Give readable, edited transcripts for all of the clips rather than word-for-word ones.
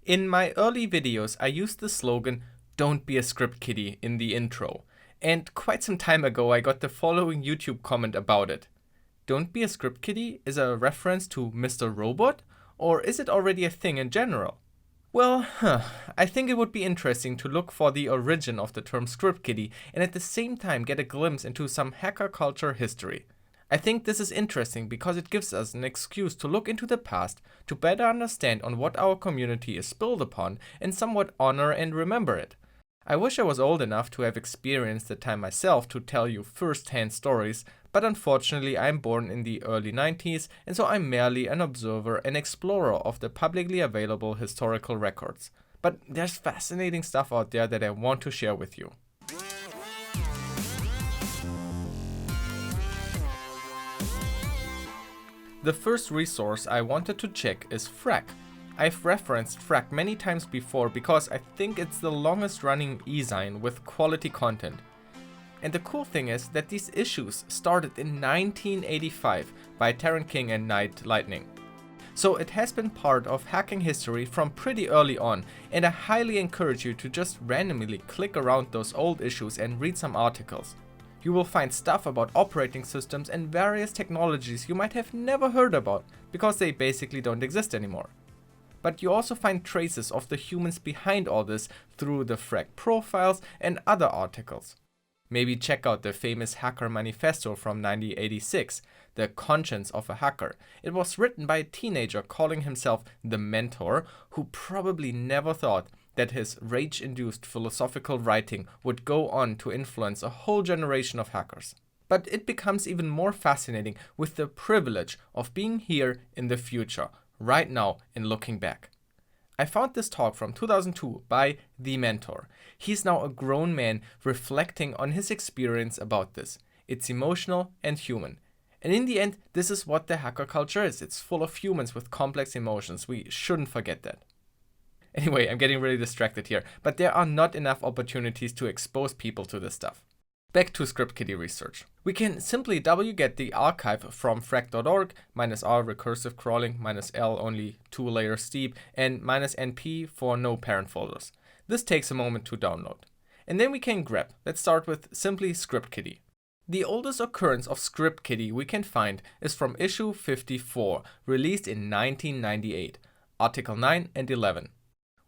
In my early videos, I used the slogan, "Don't be a script kiddie" in the intro. And quite some time ago, I got the following YouTube comment about it. Don't be a script kiddie is a reference to Mr. Robot? Or is it already a thing in general? Well, I think it would be interesting to look for the origin of the term script kiddie and at the same time get a glimpse into some hacker culture history. I think this is interesting because it gives us an excuse to look into the past to better understand on what our community is built upon and somewhat honor and remember it. I wish I was old enough to have experienced the time myself to tell you first-hand stories, but unfortunately I'm born in the early 90s and so I'm merely an observer and explorer of the publicly available historical records. But there's fascinating stuff out there that I want to share with you. The first resource I wanted to check is Frag. I've referenced Frag many times before because I think it's the longest running e-zine with quality content. And the cool thing is that these issues started in 1985 by Terran King and Night Lightning. So it has been part of hacking history from pretty early on, and I highly encourage you to just randomly click around those old issues and read some articles. You will find stuff about operating systems and various technologies you might have never heard about because they basically don't exist anymore. But you also find traces of the humans behind all this through the Frag profiles and other articles. Maybe check out the famous Hacker Manifesto from 1986, The Conscience of a Hacker. It was written by a teenager calling himself the Mentor, who probably never thought that his rage-induced philosophical writing would go on to influence a whole generation of hackers. But it becomes even more fascinating with the privilege of being here in the future, right now and looking back. I found this talk from 2002 by The Mentor. He's now a grown man reflecting on his experience about this. It's emotional and human. And in the end, this is what the hacker culture is. It's full of humans with complex emotions. We shouldn't forget that. Anyway, I'm getting really distracted here, but there are not enough opportunities to expose people to this stuff. Back to script-kiddy research. We can simply wget the archive from frag.org, -r recursive crawling, -l only 2 layers steep, and -np for no parent folders. This takes a moment to download. And then we can grep. Let's start with simply script-kiddy. The oldest occurrence of script-kiddy we can find is from issue 54, released in 1998, article 9 and 11.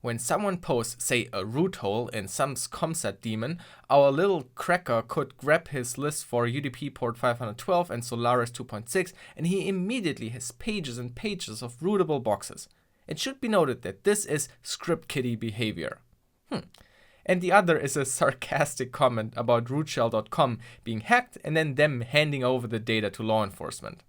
When someone posts, say, a root hole in some comsat daemon, our little cracker could grab his list for UDP port 512 and Solaris 2.6, and he immediately has pages and pages of rootable boxes. It should be noted that this is script-kiddy behavior. And the other is a sarcastic comment about rootshell.com being hacked and then them handing over the data to law enforcement.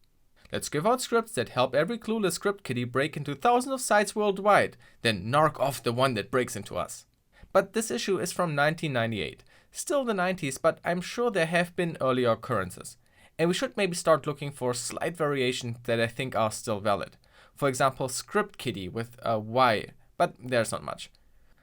Let's give out scripts that help every clueless script kiddie break into thousands of sites worldwide, then narc off the one that breaks into us. But this issue is from 1998. Still the 90s, but I'm sure there have been earlier occurrences. And we should maybe start looking for slight variations that I think are still valid. For example, script kiddie with a Y, but there's not much.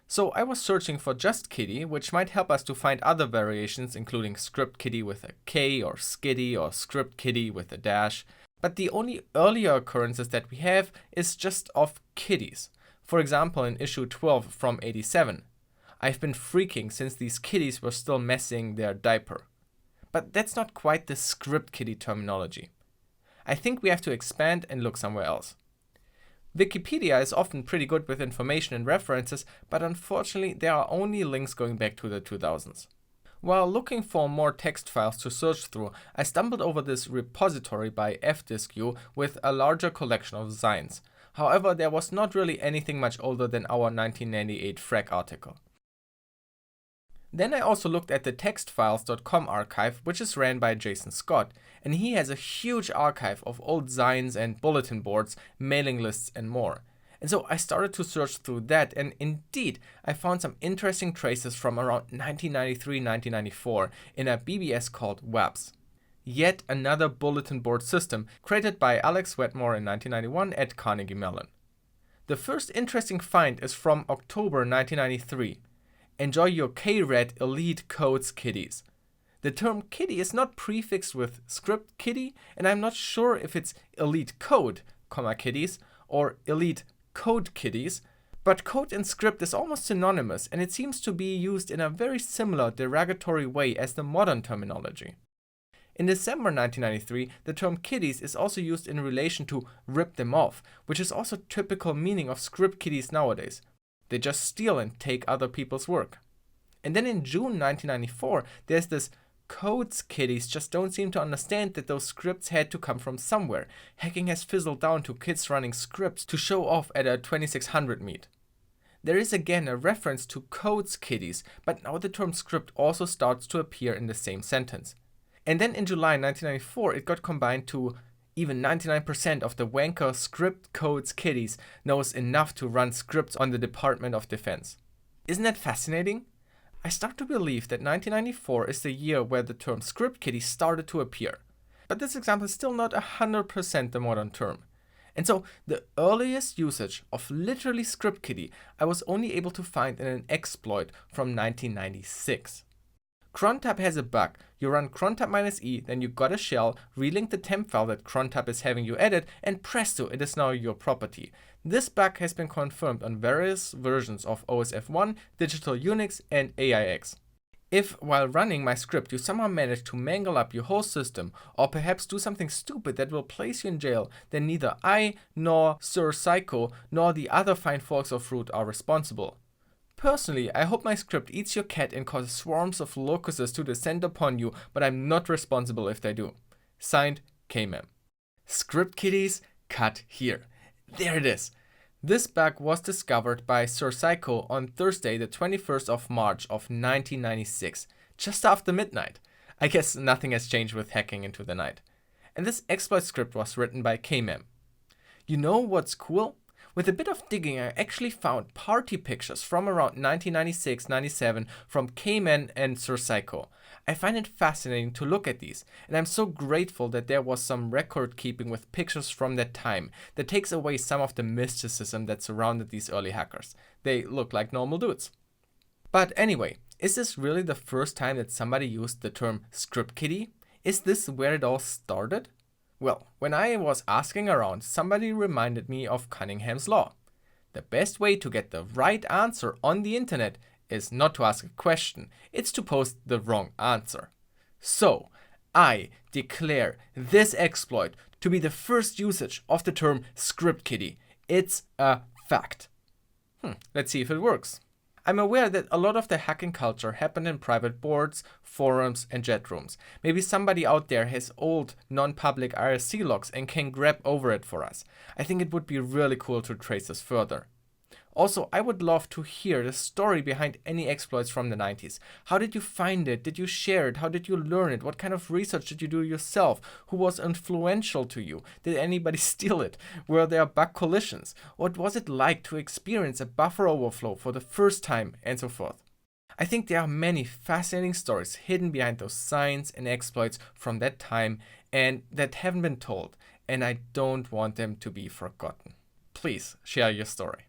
So I was searching for just kiddie, which might help us to find other variations, including script kiddie with a K, or skiddy, or script kiddie with a dash. But the only earlier occurrences that we have is just of kiddies. For example, in issue 12 from 87. I've been freaking since these kiddies were still messing their diaper. But that's not quite the script kiddie terminology. I think we have to expand and look somewhere else. Wikipedia is often pretty good with information and references, but unfortunately there are only links going back to the 2000s. While looking for more text files to search through, I stumbled over this repository by fdisku with a larger collection of zines. However, there was not really anything much older than our 1998 Frag article. Then I also looked at the textfiles.com archive, which is ran by Jason Scott, and he has a huge archive of old zines and bulletin boards, mailing lists and more. And so I started to search through that, and indeed, I found some interesting traces from around 1993-1994 in a BBS called WAPS. Yet another bulletin board system created by Alex Wetmore in 1991 at Carnegie Mellon. The first interesting find is from October 1993. Enjoy your K-Red Elite Codes kiddies. The term kiddie is not prefixed with script kiddie, and I'm not sure if it's elite code, kiddies, or elite code kiddies, But code and script is almost synonymous, and it seems to be used in a very similar derogatory way as the modern terminology. In December 1993, the term kiddies is also used in relation to rip them off, which is also typical meaning of script kiddies nowadays. They just steal and take other people's work. And then in June 1994, there's this codes kiddies just don't seem to understand that those scripts had to come from somewhere. Hacking has fizzled down to kids running scripts to show off at a 2600 meet. There is again a reference to codes kiddies, but now the term script also starts to appear in the same sentence. And then in July 1994, it got combined to even 99% of the wanker script codes kiddies knows enough to run scripts on the Department of Defense. Isn't that fascinating? I start to believe that 1994 is the year where the term script kiddie started to appear. But this example is still not 100% the modern term. And so the earliest usage of literally script kiddie I was only able to find in an exploit from 1996. crontab has a bug. You run crontab -e, then you got a shell, relink the temp file that crontab is having you edit, and presto, it is now your property. This bug has been confirmed on various versions of OSF1, Digital Unix, and AIX. If, while running my script, you somehow manage to mangle up your whole system, or perhaps do something stupid that will place you in jail, then neither I, nor Sir Psycho, nor the other fine folks of Root are responsible. Personally, I hope my script eats your cat and causes swarms of locusts to descend upon you, but I'm not responsible if they do. Signed, K-Mem. Script kiddies, cut here. There it is. This bug was discovered by Sir Psycho on Thursday the 21st of March of 1996, just after midnight. I guess nothing has changed with hacking into the night. And this exploit script was written by K-Mem. You know what's cool? With a bit of digging, I actually found party pictures from around 1996-97 from K-Man and Sir Psycho. I find it fascinating to look at these, and I'm so grateful that there was some record keeping with pictures from that time that takes away some of the mysticism that surrounded these early hackers. They look like normal dudes. But anyway, is this really the first time that somebody used the term script kiddie? Is this where it all started? Well, when I was asking around, somebody reminded me of Cunningham's Law. The best way to get the right answer on the internet is not to ask a question, it's to post the wrong answer. So, I declare this exploit to be the first usage of the term script kiddie. It's a fact. Let's see if it works. I'm aware that a lot of the hacking culture happened in private boards, forums, and chat rooms. Maybe somebody out there has old, non-public IRC logs and can grab over it for us. I think it would be really cool to trace this further. Also, I would love to hear the story behind any exploits from the 90s. How did you find it? Did you share it? How did you learn it? What kind of research did you do yourself? Who was influential to you? Did anybody steal it? Were there bug collisions? What was it like to experience a buffer overflow for the first time? And so forth. I think there are many fascinating stories hidden behind those signs and exploits from that time and that haven't been told, and I don't want them to be forgotten. Please share your story.